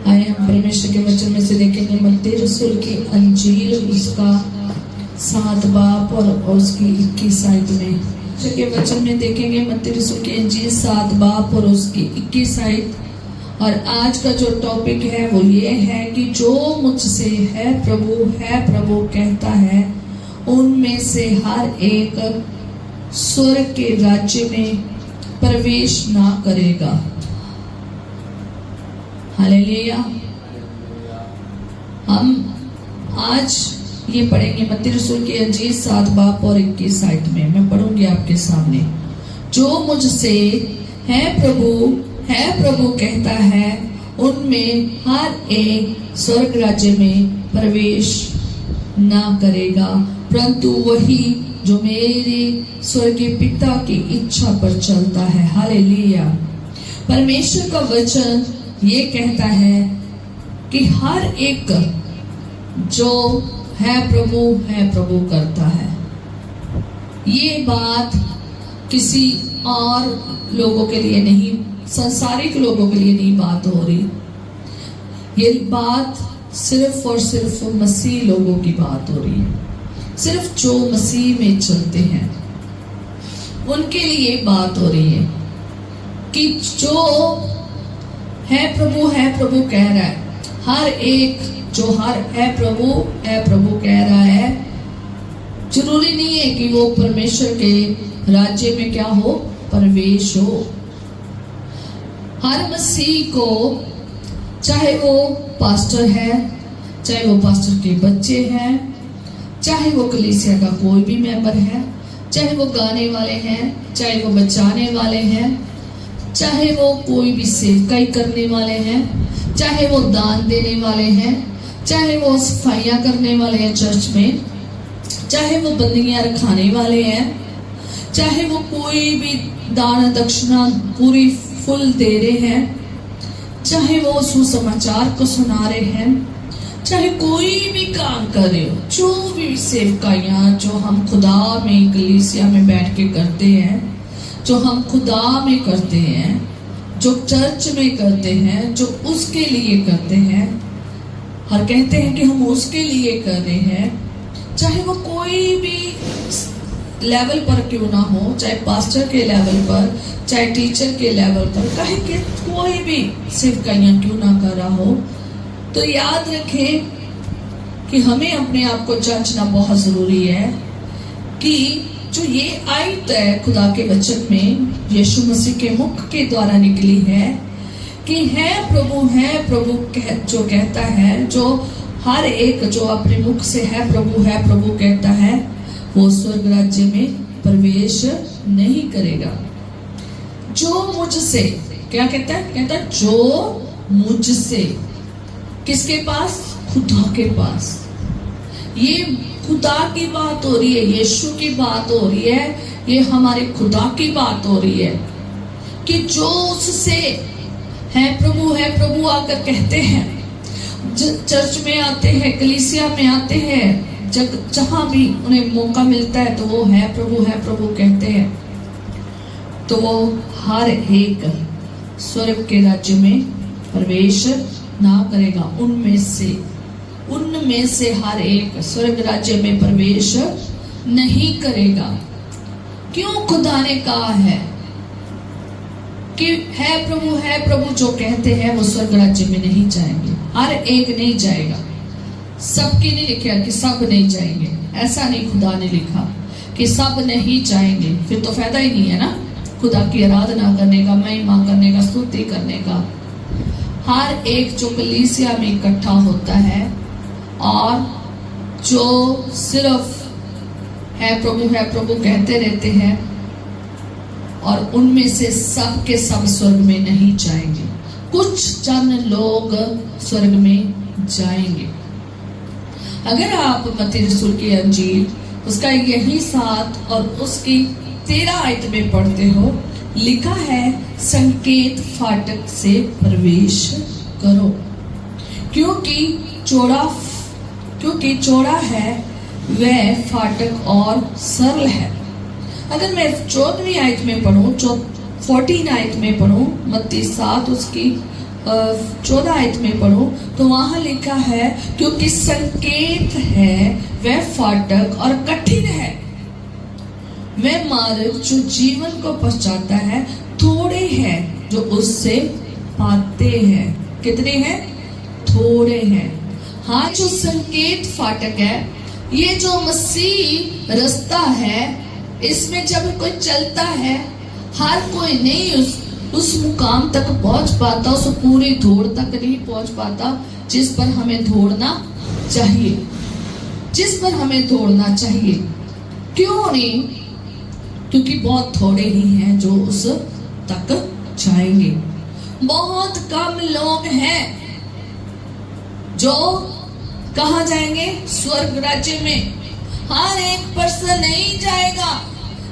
आए हम परमेश्वर के वचन में से देखेंगे मत्ती रसूल की अंजील उसका 7 बाब और उसकी 21 आयत में के वचन में देखेंगे मत्ती रसूल की अंजील 7 बाब और उसकी 21 आयत। और आज का जो टॉपिक है वो ये है कि जो मुझसे है प्रभु कहता है उनमें से हर एक स्वर्ग के राज्य में प्रवेश ना करेगा। हालेलुया। हम आज ये पढ़ेंगे मत्ती रसूल की अंजील 7 बाब और 21 आयत में। मैं पढ़ूंगी आपके सामने। जो मुझसे है प्रभु कहता है उनमें हर एक स्वर्ग राज्य में प्रवेश ना करेगा, परंतु वही जो मेरे स्वर्गीय पिता की इच्छा पर चलता है। हालेलुया। परमेश्वर का वचन ये कहता है कि हर एक जो है प्रभु करता है। ये बात किसी और लोगों के लिए नहीं, संसारिक लोगों के लिए नहीं बात हो रही। ये बात सिर्फ और सिर्फ मसीह लोगों की बात हो रही है। सिर्फ जो मसीह में चलते हैं उनके लिए बात हो रही है कि जो है प्रभु कह रहा है। हर एक जो है प्रभु कह रहा है, जरूरी नहीं है कि वो परमेश्वर के राज्य में क्या हो, प्रवेश हो। हर मसीह को, चाहे वो पास्टर है, चाहे वो पास्टर के बच्चे हैं, चाहे वो कलीसिया का कोई भी मेंबर है, चाहे वो गाने वाले हैं, चाहे वो बचाने वाले हैं, चाहे वो कोई भी सेवकाई करने वाले हैं, चाहे वो दान देने वाले हैं, चाहे वो सफाइयाँ करने वाले हैं चर्च में, चाहे वो बंदियाँ रखाने वाले हैं, चाहे वो कोई भी दान दक्षिणा पूरी फुल दे रहे हैं, चाहे वो सुसमाचार को सुना रहे हैं, चाहे कोई भी काम कर रहे हो, जो भी सेवकाइयाँ जो हम खुदा में कलीसिया में बैठ के करते हैं, जो हम खुदा में करते हैं, जो चर्च में करते हैं, जो उसके लिए करते हैं और कहते हैं कि हम उसके लिए कर रहे हैं, चाहे वो कोई भी लेवल पर क्यों ना हो, चाहे पास्टर के लेवल पर, चाहे टीचर के लेवल पर, कहे कि कोई भी सेवकाइयाँ क्यों ना कर रहा हो, तो याद रखें कि हमें अपने आप को जांचना बहुत जरूरी है कि जो ये आयत है खुदा के वचन में यीशु मसीह के मुख के द्वारा निकली है कि है प्रभु जो कहता है, जो हर एक जो अपने मुख से है प्रभु कहता है, वो स्वर्ग राज्य में प्रवेश नहीं करेगा। जो मुझसे, क्या कहता है जो मुझसे, किसके पास, खुदा के पास। ये खुदा की बात हो रही है, यीशु की बात हो रही है, ये हमारे खुदा की बात हो रही है कि जो उससे है प्रभु आकर कहते हैं, चर्च में आते हैं, कलीसिया में आते हैं, जहां भी उन्हें मौका मिलता है तो वो है प्रभु कहते हैं, तो वो हर एक स्वर्ग के राज्य में प्रवेश ना करेगा। उनमें से हर एक स्वर्ग राज्य में प्रवेश नहीं करेगा। क्यों? खुदा ने कहा है कि है प्रभु जो कहते हैं वो स्वर्ग राज्य में नहीं जाएंगे। हर एक नहीं जाएगा, सबकी नहीं लिखा कि सब नहीं जाएंगे। ऐसा नहीं खुदा ने लिखा कि सब नहीं जाएंगे, फिर तो फायदा ही नहीं है ना खुदा की आराधना करने का, महिमा करने का, स्तुति करने का। हर एक जो कलीसिया में इकट्ठा होता है और जो सिर्फ है प्रभु कहते रहते हैं, और उनमें से सब के सब स्वर्ग में नहीं जाएंगे। कुछ चंद लोग स्वर्ग में जाएंगे। अगर आप मत्ती रसूल की अंजील उसका यही 7 और उसकी 13 आयत में पढ़ते हो, लिखा है संकेत फाटक से प्रवेश करो, क्योंकि चौड़ा है वह फाटक और सरल है। अगर मैं 14वीं आयत में पढ़ूं, 14 आयत में पढ़ूं, मत्ती 7 उसकी 14 आयत में पढ़ो तो वहां लिखा है, क्योंकि संकेत है वह फाटक और कठिन है, वह मार्ग जो जीवन को पहुंचाता है थोड़े हैं जो उससे पाते हैं। कितने हैं? थोड़े हैं। हाँ, जो संकेत फाटक है, ये जो मसीह रास्ता है, इसमें जब कोई चलता है हर कोई नहीं उस मुकाम तक पहुंच पाता, उस पूरी दौड़ तक नहीं पहुंच पाता जिस पर हमें दौड़ना चाहिए, जिस पर हमें दौड़ना चाहिए। क्यों नहीं? क्योंकि बहुत थोड़े ही हैं जो उस तक जाएंगे। बहुत कम लोग हैं जो कहाँ जाएंगे? स्वर्ग राज्य में। हर एक पर्सन नहीं जाएगा।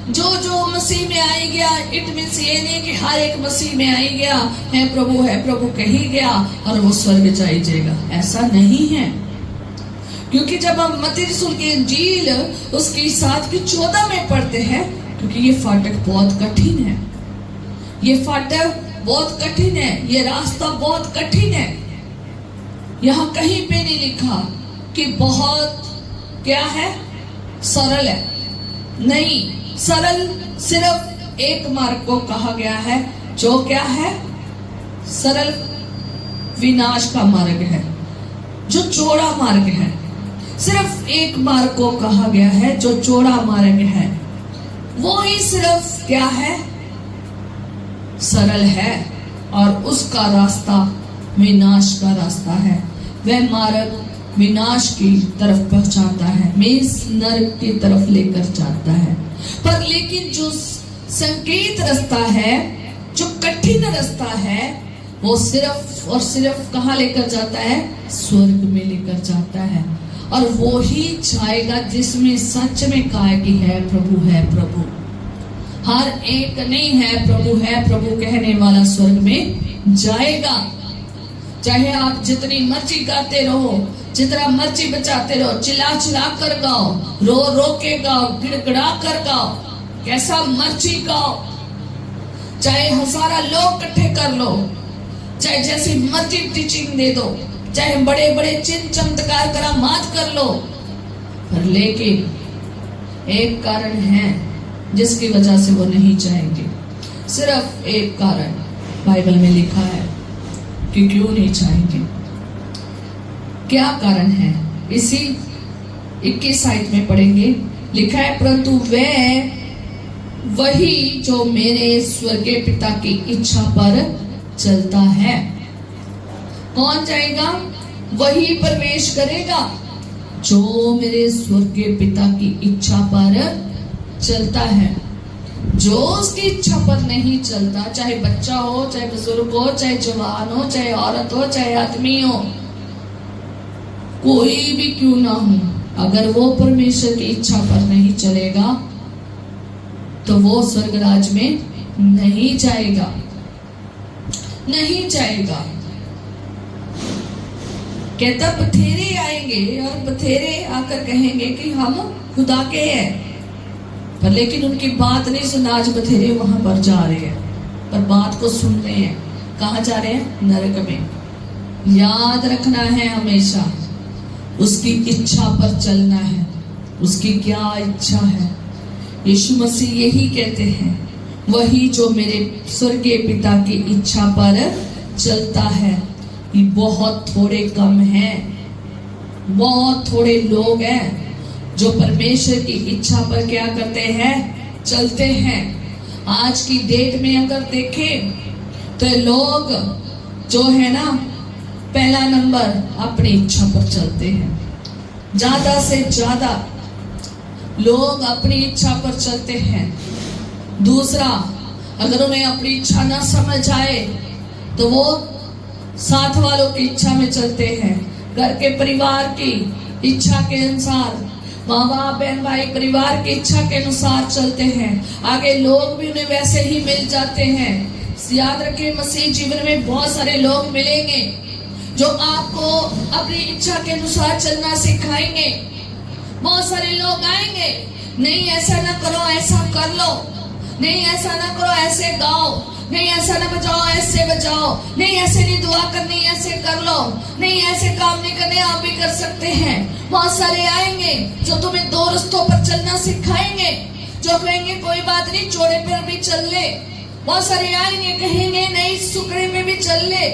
जो मसीह में आई गया, इट मीन्स ये नहीं कि हर एक मसीह में आई गया है प्रभु कही गया और वो स्वर्ग जाएगा, ऐसा नहीं है। क्योंकि जब हम मत्ती रसूल की इंजील उसकी 7:14 में पढ़ते हैं, क्योंकि ये फाटक बहुत कठिन है, ये फाटक बहुत कठिन है, ये रास्ता बहुत कठिन है। यहाँ कहीं पे नहीं लिखा कि बहुत क्या है, सरल है। नहीं, सरल सिर्फ एक मार्ग को कहा गया है, जो क्या है? सरल विनाश का मार्ग है, जो चौड़ा मार्ग है। सिर्फ एक मार्ग को कहा गया है जो चौड़ा मार्ग है, वो ही सिर्फ क्या है? सरल है, और उसका रास्ता विनाश का रास्ता है। वह मार्ग विनाश की तरफ पहुंचाता है, मीन्स नरक की तरफ लेकर जाता है। पर लेकिन जो संकेत रास्ता है, जो कठिन रास्ता है, वो सिर्फ और सिर्फ कहाँ लेकर जाता है? स्वर्ग में लेकर जाता है। और वो ही जाएगा जिसमें सच में कहा कि है प्रभु। हर एक नहीं है प्रभु कहने वाला स्वर्ग में जाएगा। चाहे आप जितनी मर्जी गाते रहो, जितना मर्जी बचाते रहो, चिल्ला कर गाओ, रो के गाओ, गिड़गिड़ा कर गाओ, कैसा मर्जी गाओ, चाहे 1000 लोग इकट्ठे कर लो, चाहे जैसी मर्जी टीचिंग दे दो, चाहे बड़े बड़े चिन्ह चमत्कार करामात कर लो, पर लेकिन एक कारण है जिसकी वजह से वो नहीं जाएंगे। सिर्फ एक कारण बाइबल में लिखा है कि क्यों नहीं जाएंगे। क्या कारण है? इसी 21 आयत में पढ़ेंगे, लिखा है, परंतु वही जो मेरे स्वर्गीय पिता की इच्छा पर चलता है। कौन जाएगा? वही प्रवेश करेगा जो मेरे स्वर्गीय पिता की इच्छा पर चलता है। जो उसकी इच्छा पर नहीं चलता, चाहे बच्चा हो, चाहे बुजुर्ग हो, चाहे जवान हो, चाहे औरत हो, चाहे आदमी हो, कोई भी क्यों ना हो, अगर वो परमेश्वर की इच्छा पर नहीं चलेगा तो वो स्वर्ग राज में नहीं जाएगा। कहता बथेरे आएंगे और बथेरे आकर कहेंगे कि हम खुदा के हैं, पर लेकिन उनकी बात नहीं सुना। आज बथेरे वहां पर जा रहे हैं, पर बात को सुन रहे हैं। कहाँ जा रहे हैं? नरक में। याद रखना है हमेशा, उसकी इच्छा पर चलना है। उसकी क्या इच्छा है? यीशु मसीह यही कहते हैं, वही जो मेरे स्वर्गीय पिता की इच्छा पर चलता है। ये बहुत थोड़े कम हैं, बहुत थोड़े लोग हैं जो परमेश्वर की इच्छा पर क्या करते हैं? चलते हैं। आज की डेट में अगर देखें तो लोग जो है ना, पहला नंबर अपनी इच्छा पर चलते हैं। ज्यादा से ज्यादा लोग अपनी इच्छा पर चलते हैं। दूसरा, अगर उन्हें अपनी इच्छा ना समझ आए तो वो साथ वालों की इच्छा में चलते हैं, घर के परिवार की इच्छा के अनुसार, माँ बाप बहन भाई परिवार की इच्छा के अनुसार चलते हैं। आगे लोग भी उन्हें वैसे ही मिल जाते हैं। याद रखें, मसीह जीवन में बहुत सारे लोग मिलेंगे जो आपको अपनी इच्छा के अनुसार चलना सिखाएंगे। बहुत सारे लोग आएंगे, नहीं ऐसा ना करो, ऐसा कर लो, नहीं ऐसा ना करो, ऐसे गाओ, नहीं ऐसा ना बचाओ, ऐसे बचाओ, नहीं ऐसे नहीं दुआ करनी, ऐसे कर लो, नहीं ऐसे काम नहीं करने, आप भी कर सकते हैं। बहुत सारे आएंगे जो तुम्हें दो रास्तों पर चलना सिखाएंगे, जो कहेंगे कोई बात नहीं चौड़े पर भी चल ले। बहुत सारे आएंगे कहेंगे नहीं सुकड़े में भी चल ले,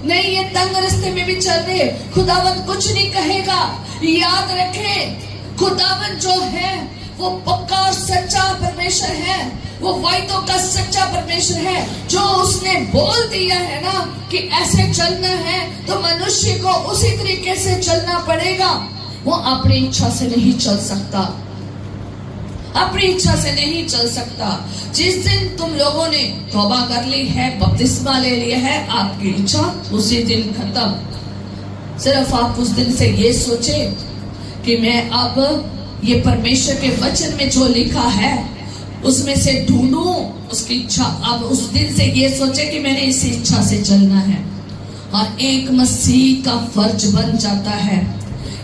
नहीं ये तंग रास्ते में भी चल रहे। खुदावंद कुछ नहीं कहेगा। याद रखें खुदावंद जो है वो पक्का और सच्चा परमेश्वर है, वो वायदों का सच्चा परमेश्वर है। जो उसने बोल दिया है ना कि ऐसे चलना है तो मनुष्य को उसी तरीके से चलना पड़ेगा। वो अपनी इच्छा से नहीं चल सकता, अपनी इच्छा से नहीं चल सकता। जिस दिन तुम लोगों ने तौबा कर ली है, बपतिस्मा ले लिया है, आपकी इच्छा उसी दिन खत्म। सिर्फ आप उस दिन से ये सोचे कि मैं अब ये परमेश्वर के वचन में जो लिखा है उसमें से ढूंढूं उसकी इच्छा। अब उस दिन से ये सोचे कि मैंने इसी इच्छा से चलना है। और एक मसीह का फर्ज बन जाता है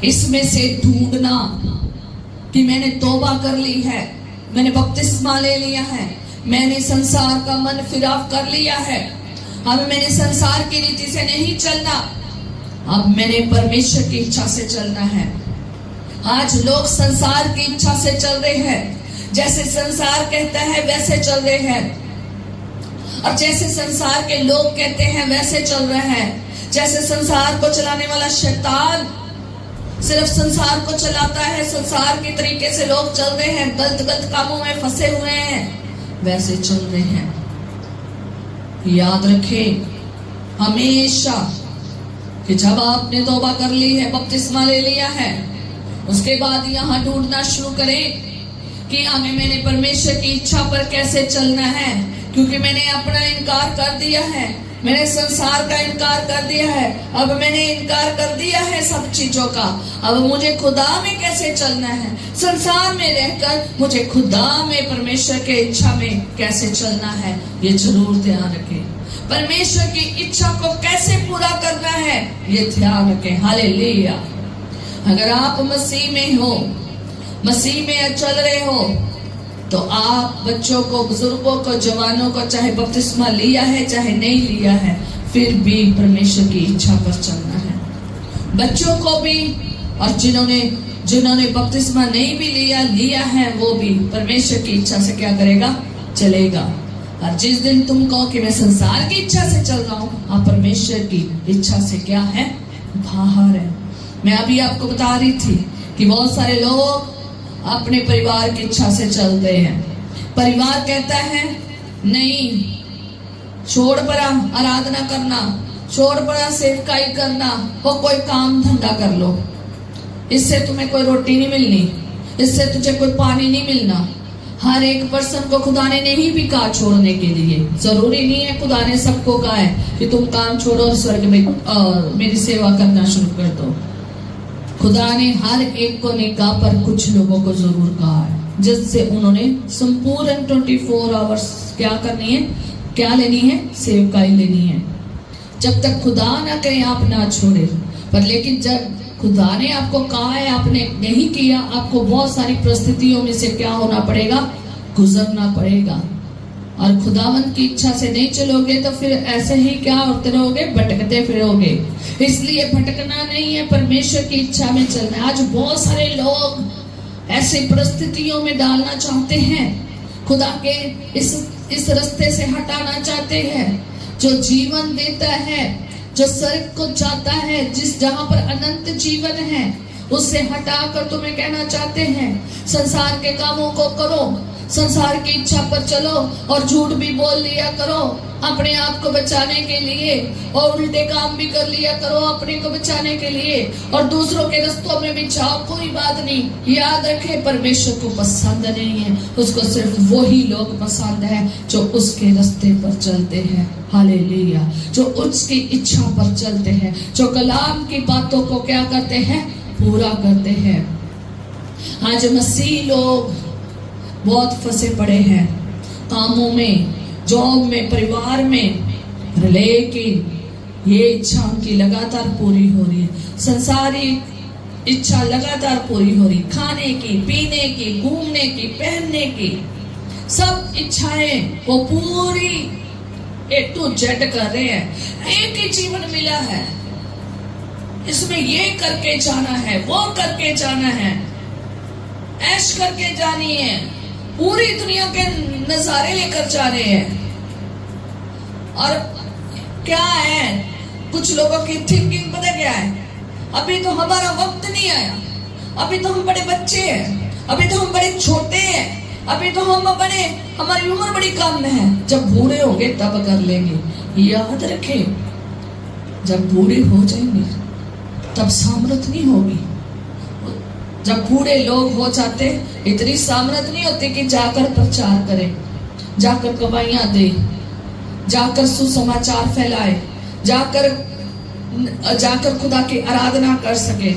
इसमें से ढूंढना कि मैंने तौबा कर ली है, मैंने बपतिस्मा ले लिया है, मैंने संसार का मन फिराव कर लिया है, अब मैंने संसार की रीति से नहीं चलना, अब मैंने परमेश्वर की इच्छा से चलना है। आज लोग संसार की इच्छा से चल रहे हैं, जैसे संसार कहता है वैसे चल रहे हैं, और जैसे संसार के लोग कहते हैं वैसे चल रहे हैं। जैसे संसार को चलाने वाला शैतान सिर्फ संसार को चलाता है, संसार के तरीके से लोग चल रहे हैं, गलत गलत कामों में फंसे हुए हैं, वैसे चल रहे हैं। याद रखें हमेशा कि जब आपने तौबा कर ली है, बपतिस्मा ले लिया है, उसके बाद यहाँ ढूंढना शुरू करें कि हमें मैंने परमेश्वर की इच्छा पर कैसे चलना है। क्योंकि मैंने अपना इनकार कर दिया है, मैंने संसार का इनकार कर दिया है, अब मैंने इनकार कर दिया है सब चीजों का। अब मुझे खुदा में कैसे चलना है, संसार में रहकर मुझे खुदा में परमेश्वर के इच्छा में कैसे चलना है, ये जरूर ध्यान रखें। परमेश्वर की इच्छा को कैसे पूरा करना है ये ध्यान रखें। हालेलुया। अगर आप मसीह में हो, मसीह में चल रहे हो, तो आप बच्चों को, बुजुर्गों को, जवानों को, चाहे बपतिस्मा लिया है चाहे नहीं लिया है, फिर भी परमेश्वर की इच्छा पर चलना है। बच्चों को भी, और जिन्होंने बपतिस्मा नहीं भी लिया है, वो भी परमेश्वर की इच्छा से क्या करेगा, चलेगा। और जिस दिन तुम कहो कि मैं संसार की इच्छा से चल रहा हूँ, आप परमेश्वर की इच्छा से क्या है, बाहर है। मैं अभी आपको बता रही थी कि बहुत सारे लोग अपने परिवार की इच्छा से चलते हैं। परिवार कहता है नहीं, छोड़ परा आराधना करना, छोड़ परा सेवकाई करना, वो कोई काम धंधा कर लो, इससे तुम्हें कोई रोटी नहीं मिलनी, इससे तुझे कोई पानी नहीं मिलना। हर एक पर्सन को खुदा ने नहीं भी कहा छोड़ने के लिए। जरूरी नहीं है खुदा ने सबको कहा है कि तुम काम छोड़ो और स्वर्ग में मेरी सेवा करना शुरू कर दो। खुदा ने हर एक को नहीं कहा, पर कुछ लोगों को जरूर कहा है, जिससे उन्होंने संपूर्ण 24 आवर्स क्या करनी है, क्या लेनी है, सेवकाई लेनी है। जब तक खुदा ना कहे आप ना छोड़े। पर लेकिन जब खुदा ने आपको कहा है, आपने नहीं किया, आपको बहुत सारी परिस्थितियों में से क्या होना पड़ेगा, गुजरना पड़ेगा। और खुदावंत की इच्छा से नहीं चलोगे तो फिर ऐसे ही क्या होते रहोगे, भटकते फिरोगे। इसलिए भटकना नहीं है, परमेश्वर की इच्छा में चलना है। आज बहुत सारे लोग ऐसी परिस्थितियों में डालना चाहते हैं, खुदा के इस रास्ते से हटाना चाहते हैं, जो जीवन देता है, जो स्वर्ग को जाता है, जहां पर अनंत जीवन है, उससे हटाकर तुम्हें कहना चाहते हैं संसार के कामों को करो, संसार की इच्छा पर चलो, और झूठ भी बोल लिया करो अपने आप को बचाने के लिए, और उल्टे काम भी कर लिया करो अपने को बचाने के लिए, और दूसरों के रास्तों में भी जाओ, कोई बात नहीं। याद रखे परमेश्वर को पसंद नहीं है, उसको सिर्फ वही लोग पसंद है जो उसके रास्ते पर चलते हैं। हालेलुया। जो उसकी इच्छा पर चलते हैं, जो कलाम की बातों को क्या करते हैं, पूरा करते हैं। आज मसीह लोग बहुत फंसे पड़े हैं कामों में, जॉब में, परिवार में, लेकिन ये इच्छा उनकी लगातार पूरी हो रही है। संसारिक इच्छा लगातार पूरी हो रही, खाने की, पीने की, घूमने की, पहनने की, सब इच्छाएं वो पूरी A to Z कर रहे हैं। एक ही जीवन मिला है, इसमें ये करके जाना है, वो करके जाना है, ऐश करके जानी है, पूरी दुनिया के नजारे लेकर जा रहे हैं। और क्या है, कुछ लोगों की थिंकिंग पता क्या है, अभी तो हमारा वक्त नहीं आया, अभी तो हम बड़े बच्चे हैं, अभी तो हम बड़े छोटे हैं, अभी तो हमारी उम्र बड़ी कम है, जब बूढ़े होंगे तब कर लेंगे। याद रखें, जब बूढ़े हो जाएंगे तब सामर्थ नहीं होगी। जब बूढ़े लोग हो जाते इतनी सामर्थ नहीं होती कि जाकर प्रचार करें, जाकर गवाहियां दे, जाकर सुसमाचार फैलाए, जाकर खुदा की आराधना कर सके।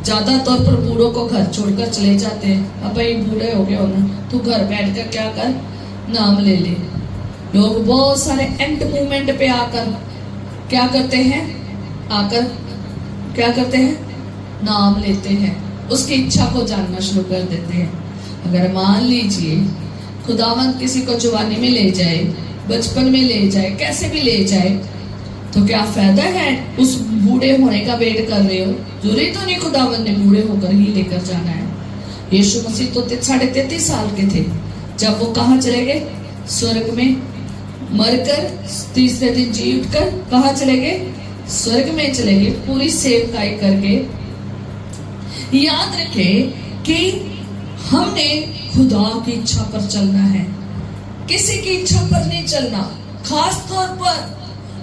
ज्यादा तौर पर बूढ़ों को घर छोड़कर चले जाते हैं। अब भाई बूढ़े हो गए हो ना, तू घर बैठकर क्या कर, नाम ले ले। लोग बहुत सारे एंड मूवमेंट पे आकर क्या करते हैं, नाम लेते हैं, उसकी इच्छा को जानना शुरू कर देते हैं। अगर मान लीजिए खुदावंद किसी को जवानी में ले जाए, बचपन में ले जाए, कैसे भी ले जाए, तो क्या फायदा है उस बूढ़े होने का वेट कर रहे हो? जरूरी तो नहीं खुदावंद ने बूढ़े होकर ही लेकर जाना है। यीशु मसीह तो 33.5 साल के थे जब वो कहाँ चले गए? स्वर्ग में। मरकर तीसरे दिन जी उठकर कहाँ चले गए? स्वर्ग में चले गए, पूरी सेवकाई करके। याद रखें कि हमने खुदा की इच्छा पर चलना है, किसी की इच्छा पर नहीं चलना। खास तौर पर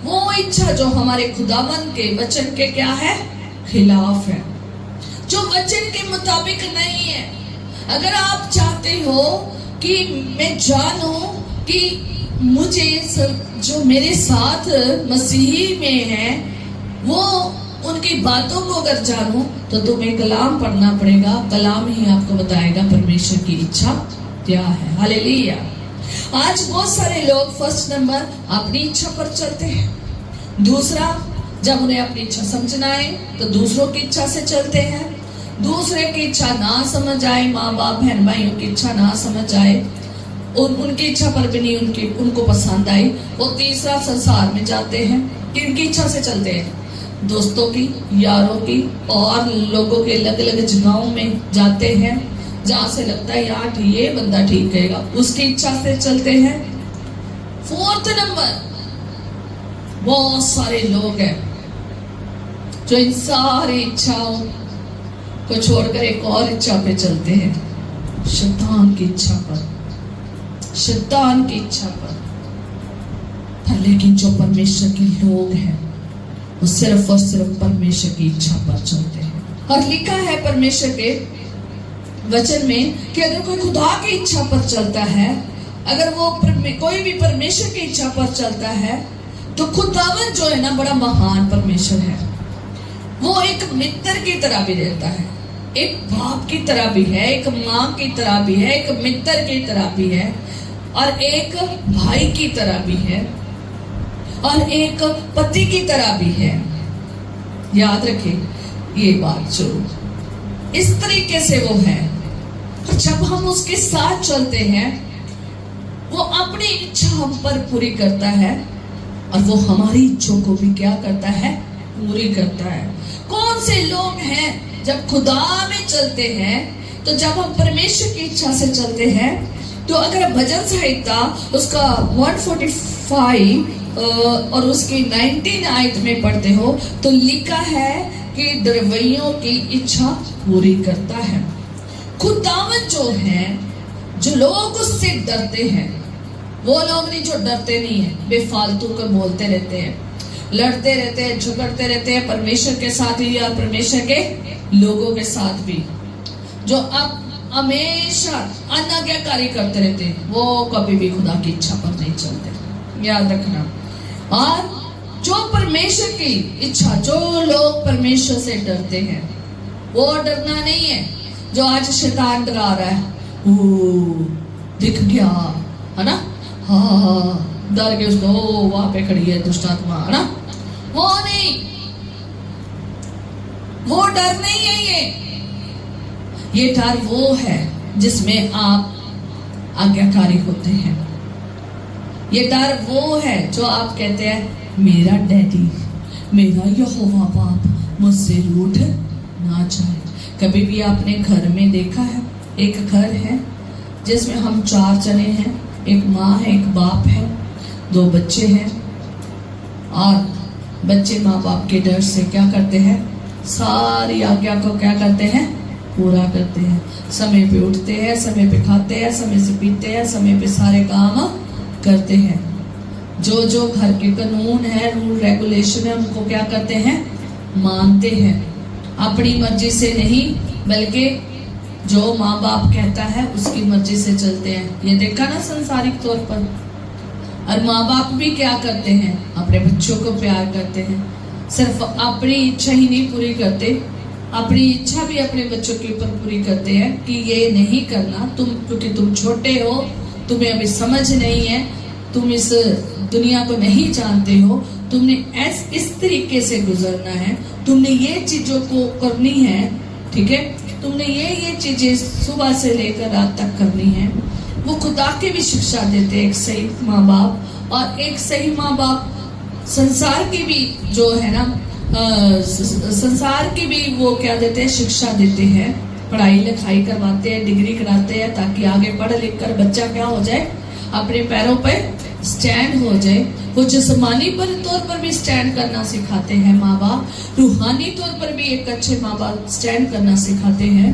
वो इच्छा जो हमारे खुदावंद के वचन के क्या है, खिलाफ है, जो वचन के मुताबिक नहीं है। अगर आप चाहते हो कि मैं जानूं कि मुझे जो मेरे साथ मसीही में है वो उनकी बातों को अगर जानूं तो तुम्हें कलाम पढ़ना पड़ेगा। कलाम ही आपको बताएगा परमेश्वर की इच्छा क्या है। हालेलुया। आज बहुत सारे लोग फर्स्ट नंबर अपनी इच्छा पर चलते हैं, दूसरा जब उन्हें अपनी इच्छा समझना है तो दूसरों की इच्छा से चलते हैं, दूसरे की इच्छा ना समझ आए, माँ बाप बहन भाइयों की इच्छा ना समझ आए, उनकी इच्छा पर भी नहीं उनको पसंद आई, वो तीसरा संसार में जाते हैं। किनकी इच्छा से चलते हैं? दोस्तों की, यारों की, और लोगों के अलग अलग जगहों में जाते हैं जहां से लगता है यार ये बंदा ठीक कहेगा, उसकी इच्छा से चलते हैं। फोर्थ नंबर, बहुत सारे लोग हैं जो इन सारी इच्छाओं को छोड़कर एक और इच्छा पे चलते हैं, शैतान की इच्छा पर, शैतान की इच्छा पर। लेकिन जो परमेश्वर के लोग हैं वो सिर्फ और सिर्फ परमेश्वर की इच्छा पर चलते हैं। और लिखा है परमेश्वर के वचन में कि अगर कोई खुदा की इच्छा पर चलता है, अगर वो कोई भी परमेश्वर की इच्छा पर चलता है, तो खुदावन जो है ना बड़ा महान परमेश्वर है। वो एक मित्र की तरह भी रहता है, एक बाप की तरह भी है, एक माँ की तरह भी है, एक मित्र की तरह भी है, और एक भाई की तरह भी है, और एक पति की तरह भी है। याद रखें ये बात, जो इस तरीके से वो है। और जब हम उसके साथ चलते हैं वो अपनी इच्छा हम पर पूरी करता है और वो हमारी इच्छों को भी क्या करता है, पूरी करता है। कौन से लोग हैं जब खुदा में चलते हैं, तो जब हम परमेश्वर की इच्छा से चलते हैं, तो अगर भजन संहिता उसका 145 और उसकी 19 आयत में पढ़ते हो तो लिखा है कि डरवैयों की इच्छा पूरी करता है। खुदावन जो है, जो लोग उससे डरते हैं, वो लोग नहीं जो डरते नहीं है, बेफालतू को बोलते रहते हैं, लड़ते रहते हैं, झगड़ते रहते हैं परमेश्वर के साथ ही और परमेश्वर के लोगों के साथ भी, जो अब हमेशा अनाज्ञाकारी करते रहते हैं, वो कभी भी खुदा की इच्छा पर नहीं चलते। याद रखना। और जो परमेश्वर की इच्छा, जो लोग परमेश्वर से डरते हैं, वो डरना नहीं है जो आज शैतान डरा रहा है, दिख गया है ना, हाँ डर के उसको, वहां पे खड़ी है दुष्ट आत्मा, है ना, वो नहीं, वो डर नहीं है। ये डर वो है जिसमें आप आज्ञाकारी होते हैं। ये डर वो है जो आप कहते हैं मेरा डैडी, मेरा यहोवा बाप मुझसे रूठ ना जाए। कभी भी आपने घर में देखा है, एक घर है जिसमें हम 4 जने हैं, एक माँ है, एक बाप है, 2 बच्चे हैं, और बच्चे माँ बाप के डर से क्या करते हैं, सारी आज्ञा को क्या करते हैं, पूरा करते हैं। समय पे उठते हैं, समय पे खाते हैं, समय से पीते हैं, समय पे सारे काम करते हैं। जो जो घर के कानून है, रूल रेगुलेशन है, उनको क्या करते हैं, मानते हैं। अपनी मर्जी से नहीं, बल्कि जो माँ बाप कहता है उसकी मर्जी से चलते हैं। ये देखा ना संसारिक तौर पर। और माँ बाप भी क्या करते हैं, अपने बच्चों को प्यार करते हैं, सिर्फ अपनी इच्छा ही नहीं पूरी करते, अपनी इच्छा भी अपने बच्चों के ऊपर पूरी करते हैं कि ये नहीं करना तुम, क्योंकि तुम छोटे हो, तुम्हें अभी समझ नहीं है, तुम इस दुनिया को नहीं जानते हो, तुमने इस तरीके से गुजरना है, तुमने ये चीजों को करनी है, ठीक है, तुमने ये चीजें सुबह से लेकर रात तक करनी है। वो खुदा के भी शिक्षा देते हैं, एक सही माँ बाप। और एक सही माँ बाप संसार की भी जो है ना, संसार की भी वो क्या देते हैं, शिक्षा देते हैं, पढ़ाई लिखाई करवाते हैं, डिग्री कराते हैं, ताकि आगे पढ़ लिख कर बच्चा क्या हो जाए, अपने पैरों पे स्टैंड हो जाए। वो जिस्मानी तौर पर भी स्टैंड करना सिखाते हैं माँ बाप, रूहानी तौर पर भी एक अच्छे माँ बाप स्टैंड करना सिखाते हैं।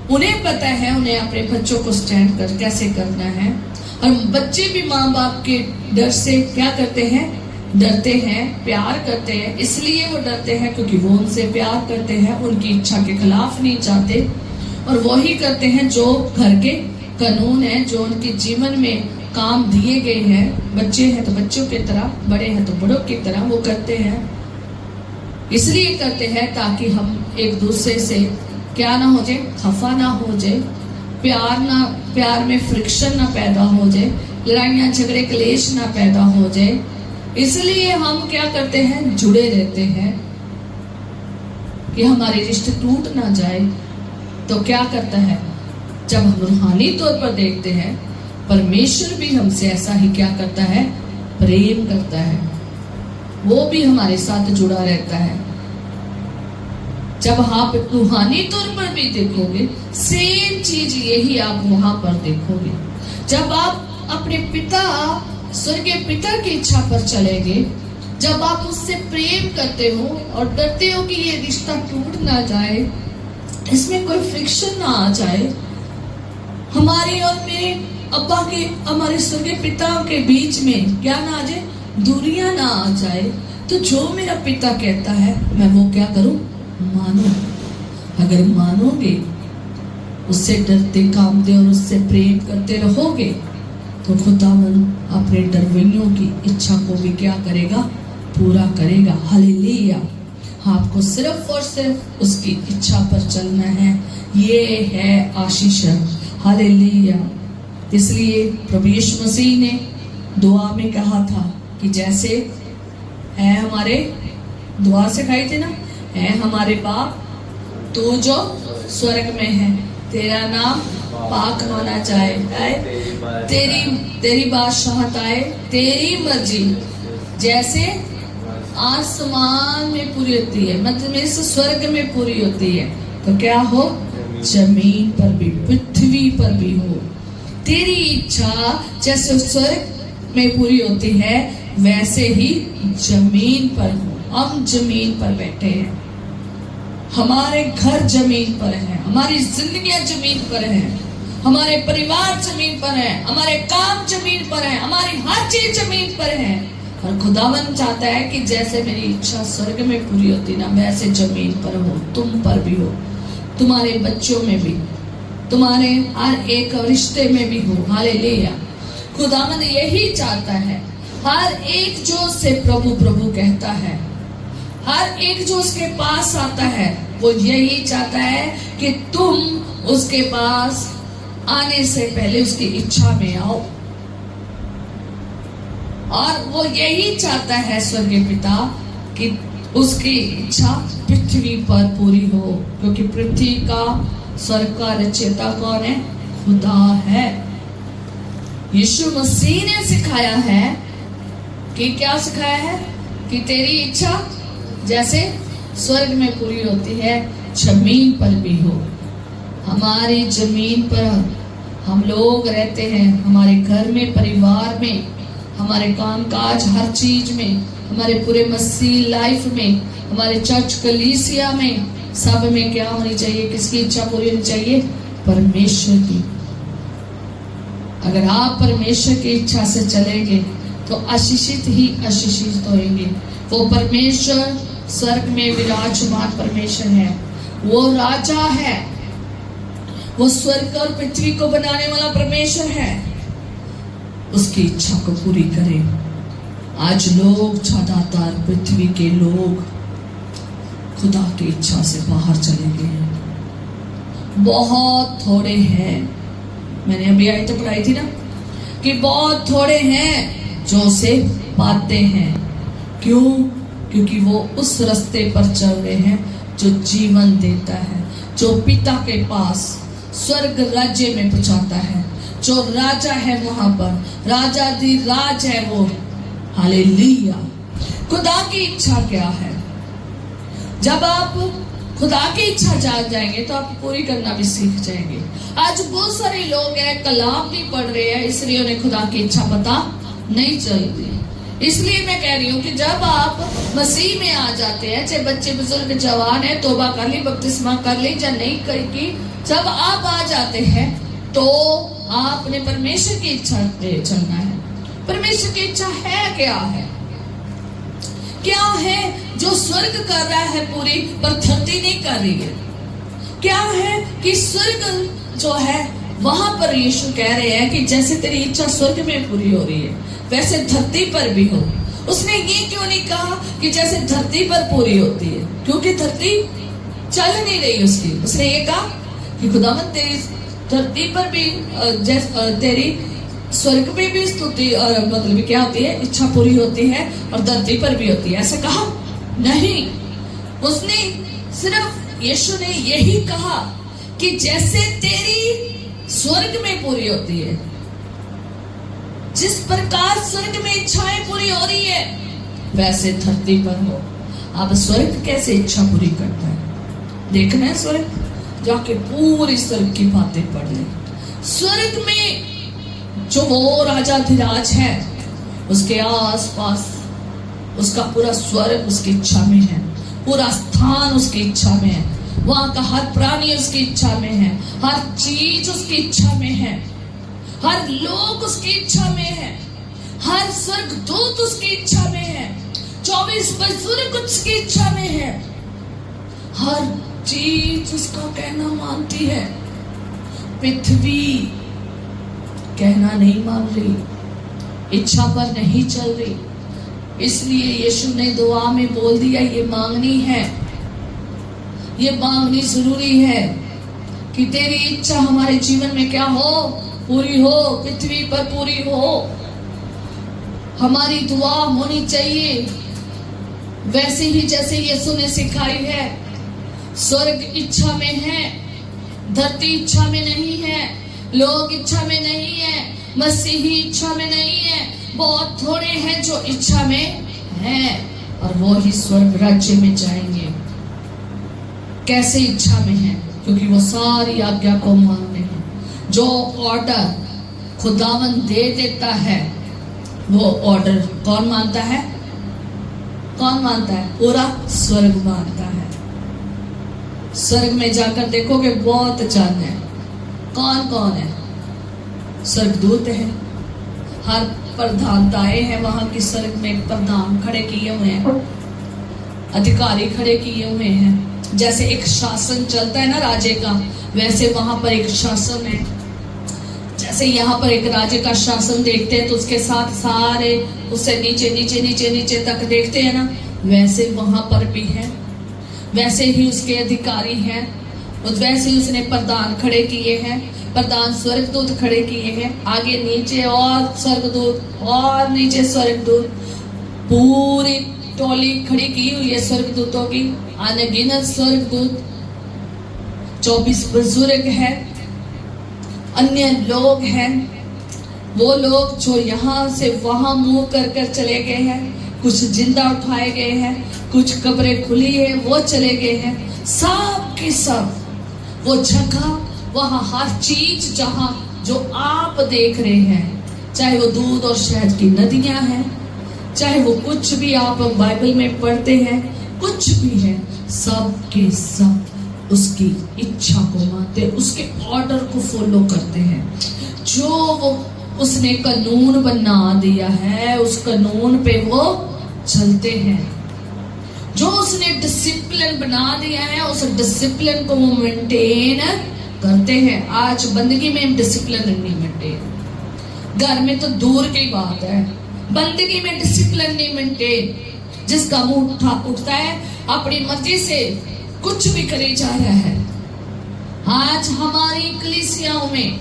उन्हें पता है उन्हें अपने बच्चों को स्टैंड कर कैसे करना है। और बच्चे भी माँ बाप के डर से क्या करते हैं, डरते हैं, प्यार करते हैं। इसलिए वो डरते हैं क्योंकि वो उनसे प्यार करते हैं, उनकी इच्छा के खिलाफ नहीं जाते, और वही करते हैं जो घर के कानून है, जो उनके जीवन में काम दिए गए हैं। बच्चे हैं तो बच्चों की तरह, बड़े हैं तो बड़ों की तरह वो करते हैं। इसलिए करते हैं ताकि हम एक दूसरे से क्या ना हो जाए, खफा ना हो जाए, प्यार में फ्रिक्शन ना पैदा हो जाए, लड़ाइयाँ झगड़े क्लेश ना पैदा हो जाए। इसलिए हम क्या करते हैं, जुड़े रहते हैं कि हमारे रिश्ते टूट ना जाए। तो क्या करता है, जब हम रूहानी तौर पर देखते हैं, परमेश्वर भी हमसे ऐसा ही क्या करता है, प्रेम करता है, वो भी हमारे साथ जुड़ा रहता है। जब आप रूहानी तौर पर भी देखोगे, सेम चीज यही आप वहां पर देखोगे। जब आप अपने पिता, स्वर्गीय पिता की इच्छा पर चलेंगे, जब आप उससे प्रेम करते हो और डरते हो कि ये रिश्ता टूट ना जाए, इसमें कोई फ्रिक्शन ना आ जाए, हमारे और मेरे अब्बा के, हमारे स्वर्गीय पिता के बीच में क्या ना आ जाए, दूरियां ना आ जाए, तो जो मेरा पिता कहता है मैं वो क्या करूं, मानो। अगर मानोगे, उससे डरते कामते और उससे प्रेम करते रहोगे, तो खुदावन अपने डरवैयों की इच्छा को भी क्या करेगा, पूरा करेगा। हालेलुया। आपको सिर्फ और सिर्फ उसकी इच्छा पर चलना है, ये है आशीष। हालेलुया। इसलिए प्रभु यीशु मसीह ने दुआ में कहा था कि जैसे है हमारे, दुआ सिखाई थी ना, है हमारे बाप तू जो स्वर्ग में है, तेरा नाम पाक माना जाए, तेरी बादशाहत आए, तेरी मर्जी जैसे आसमान में पूरी होती है, मतलब इस स्वर्ग में पूरी होती है, तो क्या हो, जमीन पर भी, पृथ्वी पर भी हो। तेरी इच्छा जैसे स्वर्ग में पूरी होती है, वैसे ही जमीन पर हो। हम जमीन पर बैठे हैं, हमारे घर जमीन पर है, हमारी जिंदगियां जमीन पर है, हमारे परिवार जमीन पर है, हमारे काम जमीन पर है, हमारी हर चीज जमीन पर है। और खुदावन चाहता है कि जैसे मेरी इच्छा स्वर्ग में पूरी होती ना, वैसे जमीन पर हो, तुम पर भी हो, तुम्हारे बच्चों में भी, तुम्हारे हर एक रिश्ते में भी हो। हालेलुया। खुदावन यही चाहता है, हर एक जो उससे प्रभु प्रभु कहता है, हर एक जो उसके पास आता है, वो यही चाहता है कि तुम उसके पास आने से पहले उसकी इच्छा में आओ। और वो यही चाहता है स्वर्गीय पिता कि उसकी इच्छा पृथ्वी पर पूरी हो, क्योंकि पृथ्वी का, स्वर्ग का रचयिता कौन है, खुदा है। यीशु मसीह ने सिखाया है कि क्या सिखाया है कि तेरी इच्छा जैसे स्वर्ग में पूरी होती है जमीन पर भी हो। हमारी जमीन पर हम लोग रहते हैं, हमारे घर में, परिवार में, हमारे कामकाज, हर चीज में, हमारे पूरे मसीह लाइफ में, हमारे चर्च कलीसिया में, सब में क्या होनी चाहिए? किसकी इच्छा पूरी होनी चाहिए? परमेश्वर की। अगर आप परमेश्वर की इच्छा से चलेंगे तो आशीषित ही आशीषित होंगे। वो परमेश्वर स्वर्ग में विराजमान परमेश्वर है, वो राजा है, वो स्वर्ग और पृथ्वी को बनाने वाला परमेश्वर है। उसकी इच्छा को पूरी करें। आज लोग, ज्यादातर पृथ्वी के लोग खुदा की इच्छा से बाहर चले गए हैं। बहुत थोड़े हैं, मैंने अभी आयत तो पढ़ाई थी ना कि बहुत थोड़े हैं जो उसे पाते हैं। क्यों? क्योंकि वो उस रास्ते पर चल रहे हैं जो जीवन देता है, जो पिता के पास स्वर्ग राज्य में पहुंचाता है, जो राजा है वहां पर, राजा दी राज है वो। हालेलुया। खुदा की इच्छा क्या है? जब आप खुदा की इच्छा जान जाएंगे तो आप पूरी करना भी सीख जाएंगे। आज बहुत सारे लोग हैं, कलाम नहीं पढ़ रहे हैं, इसलिए उन्हें खुदा की इच्छा पता नहीं चल रही। इसलिए मैं कह रही हूँ कि जब आप मसीह में आ जाते हैं, चाहे बच्चे, बुजुर्ग, जवान है, तौबा कर ली, बपतिस्मा कर ली या नहीं की, जब आप आ जाते हैं तो आपने परमेश्वर की इच्छा पे चलना है। परमेश्वर की इच्छा है क्या है? क्या है जो स्वर्ग कर रहा है पूरी, पर धरती नहीं कर रही है? क्या है कि स्वर्ग जो है वहां पर यीशु कह रहे हैं कि जैसे तेरी इच्छा स्वर्ग में पूरी हो रही है वैसे धरती पर भी हो। उसने ये क्यों नहीं कहा कि जैसे धरती पर पूरी होती है? क्योंकि धरती चल नहीं रही उसकी। उसने ये कहा कि खुदावंद तेरी धरती पर भी तेरी स्वर्ग में भी स्तुति और मतलब क्या होती है, इच्छा पूरी होती है, और धरती पर भी होती है। ऐसा कहा नहीं। उसने सिर्फ, यीशु ने यही कहा कि जैसे तेरी स्वर्ग में पूरी होती है, जिस प्रकार स्वर्ग में इच्छाएं पूरी हो रही है वैसे धरती पर हो। अब स्वर्ग कैसे इच्छा पूरी करता है? देखना है स्वर्ग, जाके पूरी स्वर्ग की बातें पढ़ ले। स्वर्ग में जो वो राजाधिराज है, उसके आसपास उसका पूरा स्वर्ग उसकी इच्छा में है, पूरा स्थान उसकी इच्छा में है, वहां का हर प्राणी उसकी इच्छा में है, हर चीज उसकी इच्छा में है, हर लोग उसकी इच्छा में है, हर स्वर्गदूत उसकी इच्छा में है, 24 बुजुर्ग उसकी इच्छा में है, हर चीज उसका कहना मानती है। पृथ्वी कहना नहीं मान रही, इच्छा पर नहीं चल रही। इसलिए यीशु ने दुआ में बोल दिया, ये मांगनी है, ये मांगनी जरूरी है कि तेरी इच्छा हमारे जीवन में क्या हो, पूरी हो, पृथ्वी पर पूरी हो। हमारी दुआ होनी चाहिए वैसे ही जैसे यीशु ने सिखाई है। स्वर्ग इच्छा में है, धरती इच्छा में नहीं है, लोग इच्छा में नहीं है, मसीही इच्छा में नहीं है। बहुत थोड़े हैं जो इच्छा में हैं और वो ही स्वर्ग राज्य में जाएंगे। कैसे इच्छा में है? क्योंकि वो सारी आज्ञा को मानते हैं। जो ऑर्डर खुदावंद दे देता है वो ऑर्डर कौन मानता है? कौन मानता है? पूरा स्वर्ग मानता है। स्वर्ग में जाकर देखोगे बहुत जन है। कौन कौन है? स्वर्गदूत है, हर प्रधानताएं हैं वहां की। स्वर्ग में प्रधान खड़े किए हुए हैं, अधिकारी खड़े किए हुए हैं। जैसे एक शासन चलता है ना राजे का, वैसे वहां पर एक शासन है। जैसे यहाँ पर एक राजे का शासन देखते हैं तो उसके साथ सारे उससे नीचे नीचे नीचे नीचे तक देखते हैं ना, वैसे वहां पर भी है। वैसे ही उसके अधिकारी हैं, वैसे ही उसने प्रधान खड़े किए हैं, प्रधान स्वर्गदूत खड़े किए हैं। आगे नीचे और स्वर्गदूत और नीचे स्वर्गदूत, पूरी टोली खड़ी की हुई है स्वर्गदूतों की, अनगिनत स्वर्गदूत। 24 बुजुर्ग हैं, अन्य लोग हैं, वो लोग जो यहाँ से वहां मुंह कर कर चले गए हैं, कुछ जिंदा उठाए गए हैं, कुछ कब्रें खुली है वो चले गए हैं, सब के सब वो जगह, वहां हर चीज जहां जो आप देख रहे हैं, चाहे वो दूध और शहद की नदियां हैं, चाहे वो कुछ भी आप बाइबल में पढ़ते हैं, कुछ भी है, सब के सब उसकी इच्छा को मानते, उसके ऑर्डर को फॉलो करते हैं। जो वो उसने कानून बना दिया है, उस कानून पे वो चलते हैं। जो उसने डिसिप्लिन बना दिया है, उस डिसिप्लिन को वो मेंटेन करते हैं। आज बंदगी में डिसिप्लिन नहीं मेंटेन, घर में तो दूर की बात है, बंदगी में डिसिप्लिन नहीं मेंटेन। जिसका मुंह उठता है अपनी मर्जी से कुछ भी करे जा रहा है। आज हमारी कलीसियाओं में